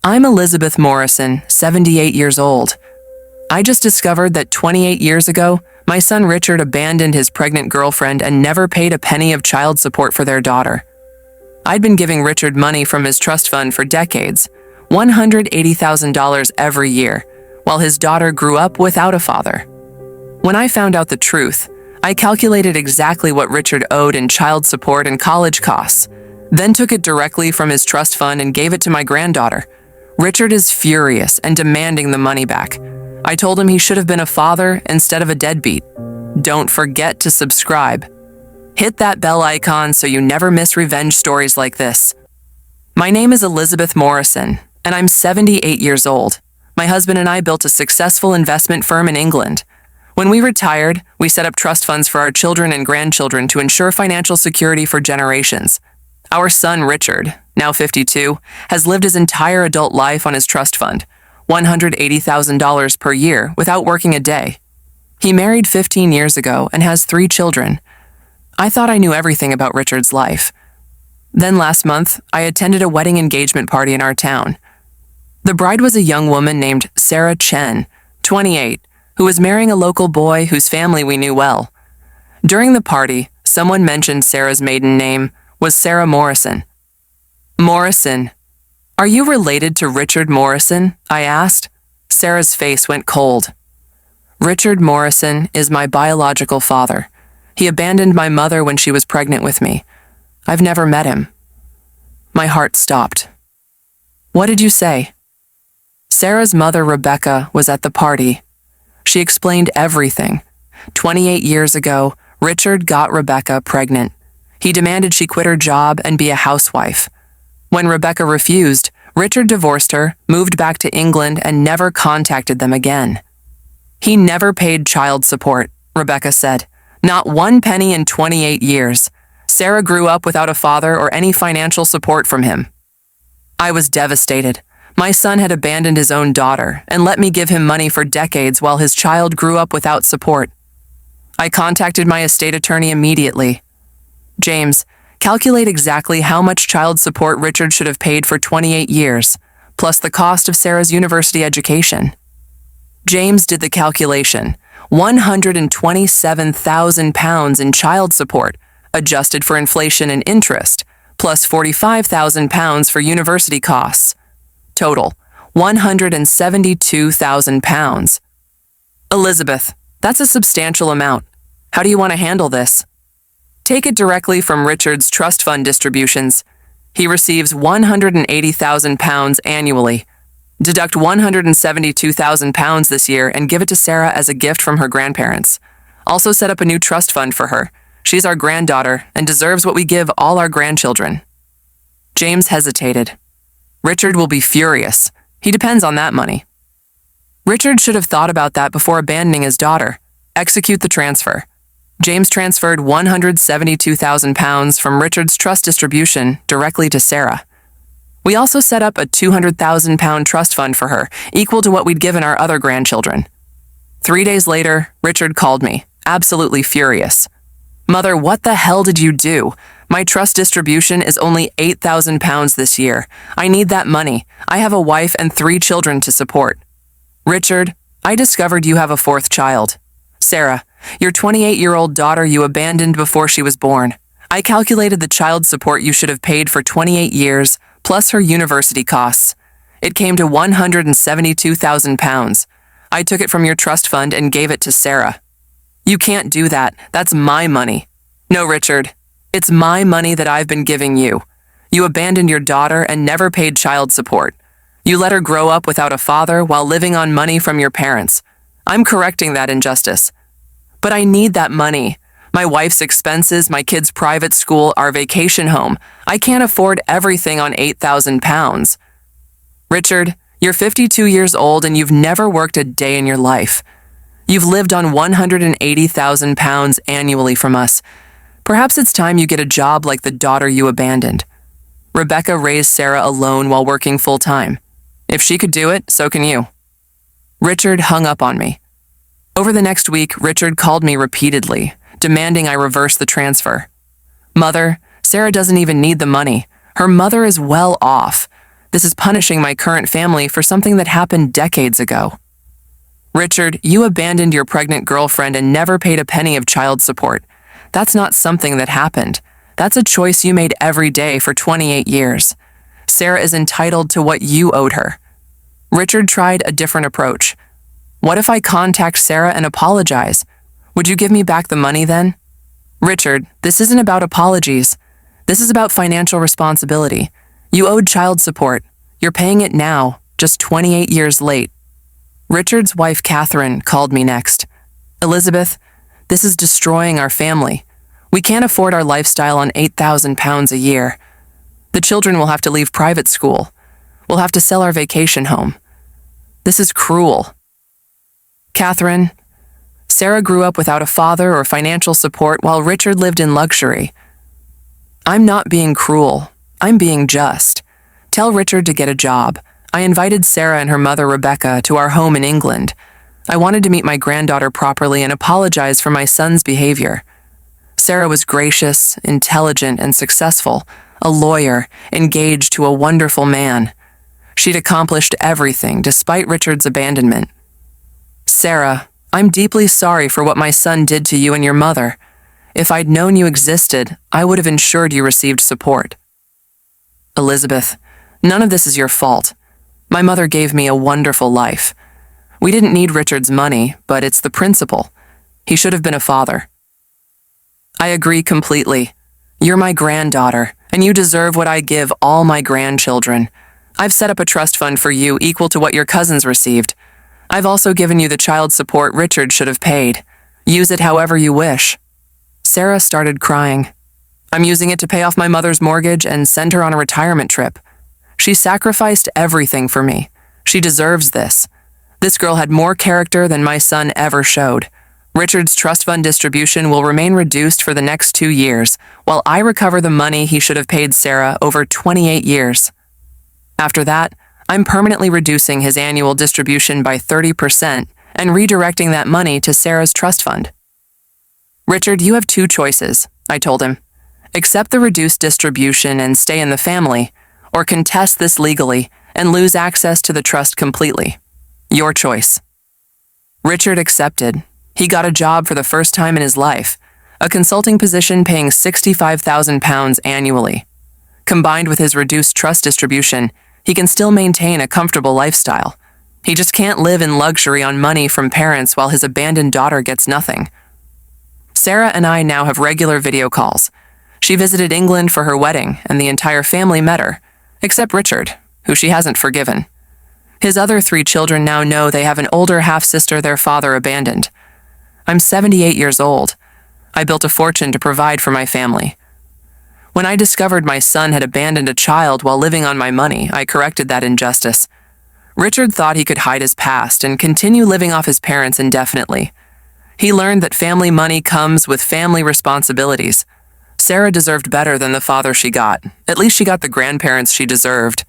I'm Elizabeth Morrison, 78 years old. I just discovered that 28 years ago, my son Richard abandoned his pregnant girlfriend and never paid a penny of child support for their daughter. I'd been giving Richard money from his trust fund for decades, $180,000 every year, while his daughter grew up without a father. When I found out the truth, I calculated exactly what Richard owed in child support and college costs, then took it directly from his trust fund and gave it to my granddaughter. Richard is furious and demanding the money back. I told him he should have been a father instead of a deadbeat. Don't forget to subscribe. Hit that bell icon so you never miss revenge stories like this. My name is Elizabeth Morrison, and I'm 78 years old. My husband and I built a successful investment firm in England. When we retired, we set up trust funds for our children and grandchildren to ensure financial security for generations. Our son, Richard, now 52, has lived his entire adult life on his trust fund, $180,000 per year, without working a day. He married 15 years ago and has 3 children. I thought I knew everything about Richard's life. Then last month, I attended a wedding engagement party in our town. The bride was a young woman named Sarah Chen, 28, who was marrying a local boy whose family we knew well. During the party, someone mentioned Sarah's maiden name was Sarah Morrison. Morrison. Are you related to Richard Morrison? I asked. Sarah's face went cold. Richard Morrison is my biological father. He abandoned my mother when she was pregnant with me. I've never met him. My heart stopped. What did you say? Sarah's mother, Rebecca, was at the party. She explained everything. 28 years ago, Richard got Rebecca pregnant. He demanded she quit her job and be a housewife. When Rebecca refused, Richard divorced her, moved back to England, and never contacted them again. He never paid child support, Rebecca said. Not 1 penny in 28 years. Sarah grew up without a father or any financial support from him. I was devastated. My son had abandoned his own daughter and let me give him money for decades while his child grew up without support. I contacted my estate attorney immediately. James, calculate exactly how much child support Richard should have paid for 28 years, plus the cost of Sarah's university education. James did the calculation. £127,000 in child support, adjusted for inflation and interest, plus £45,000 for university costs. Total, £172,000. Elizabeth, that's a substantial amount. How do you want to handle this? Take it directly from Richard's trust fund distributions. He receives £180,000 annually. Deduct £172,000 this year and give it to Sarah as a gift from her grandparents. Also set up a new trust fund for her. She's our granddaughter and deserves what we give all our grandchildren. James hesitated. Richard will be furious. He depends on that money. Richard should have thought about that before abandoning his daughter. Execute the transfer. James transferred £172,000 from Richard's trust distribution directly to Sarah. We also set up a £200,000 trust fund for her, equal to what we'd given our other grandchildren. 3 days later, Richard called me, absolutely furious. Mother, what the hell did you do? My trust distribution is only £8,000 this year. I need that money. I have a wife and 3 children to support. Richard, I discovered you have a 4th child. Sarah, your 28-year-old daughter you abandoned before she was born. I calculated the child support you should have paid for 28 years, plus her university costs. It came to £172,000. I took it from your trust fund and gave it to Sarah. You can't do that. That's my money. No, Richard. It's my money that I've been giving you. You abandoned your daughter and never paid child support. You let her grow up without a father while living on money from your parents. I'm correcting that injustice. But I need that money. My wife's expenses, my kids' private school, our vacation home. I can't afford everything on £8,000. Richard, you're 52 years old and you've never worked a day in your life. You've lived on £180,000 annually from us. Perhaps it's time you get a job like the daughter you abandoned. Rebecca raised Sarah alone while working full-time. If she could do it, so can you. Richard hung up on me. Over the next week, Richard called me repeatedly, demanding I reverse the transfer. Mother, Sarah doesn't even need the money. Her mother is well off. This is punishing my current family for something that happened decades ago. Richard, you abandoned your pregnant girlfriend and never paid a penny of child support. That's not something that happened. That's a choice you made every day for 28 years. Sarah is entitled to what you owed her. Richard tried a different approach. What if I contact Sarah and apologize? Would you give me back the money then? Richard, this isn't about apologies. This is about financial responsibility. You owed child support. You're paying it now, just 28 years late. Richard's wife, Catherine, called me next. Elizabeth, this is destroying our family. We can't afford our lifestyle on £8,000 a year. The children will have to leave private school. We'll have to sell our vacation home. This is cruel. Catherine, Sarah grew up without a father or financial support while Richard lived in luxury. I'm not being cruel. I'm being just. Tell Richard to get a job. I invited Sarah and her mother, Rebecca, to our home in England. I wanted to meet my granddaughter properly and apologize for my son's behavior. Sarah was gracious, intelligent, and successful, a lawyer, engaged to a wonderful man. She'd accomplished everything despite Richard's abandonment. Sarah, I'm deeply sorry for what my son did to you and your mother. If I'd known you existed, I would have ensured you received support. Elizabeth, none of this is your fault. My mother gave me a wonderful life. We didn't need Richard's money, but it's the principle. He should have been a father. I agree completely. You're my granddaughter, and you deserve what I give all my grandchildren. I've set up a trust fund for you equal to what your cousins received. I've also given you the child support Richard should have paid. Use it however you wish. Sarah started crying. I'm using it to pay off my mother's mortgage and send her on a retirement trip. She sacrificed everything for me. She deserves this. This girl had more character than my son ever showed. Richard's trust fund distribution will remain reduced for the next 2 years, while I recover the money he should have paid Sarah over 28 years. After that, I'm permanently reducing his annual distribution by 30% and redirecting that money to Sarah's trust fund. Richard, you have 2 choices, I told him. Accept the reduced distribution and stay in the family, or contest this legally and lose access to the trust completely. Your choice. Richard accepted. He got a job for the first time in his life, a consulting position paying £65,000 annually. Combined with his reduced trust distribution, he can still maintain a comfortable lifestyle. He just can't live in luxury on money from parents while his abandoned daughter gets nothing. Sarah and I now have regular video calls. She visited England for her wedding, and the entire family met her, except Richard, who she hasn't forgiven. His other 3 children now know they have an older half-sister their father abandoned. I'm 78 years old. I built a fortune to provide for my family. When I discovered my son had abandoned a child while living on my money, I corrected that injustice. Richard thought he could hide his past and continue living off his parents indefinitely. He learned that family money comes with family responsibilities. Sarah deserved better than the father she got. At least she got the grandparents she deserved.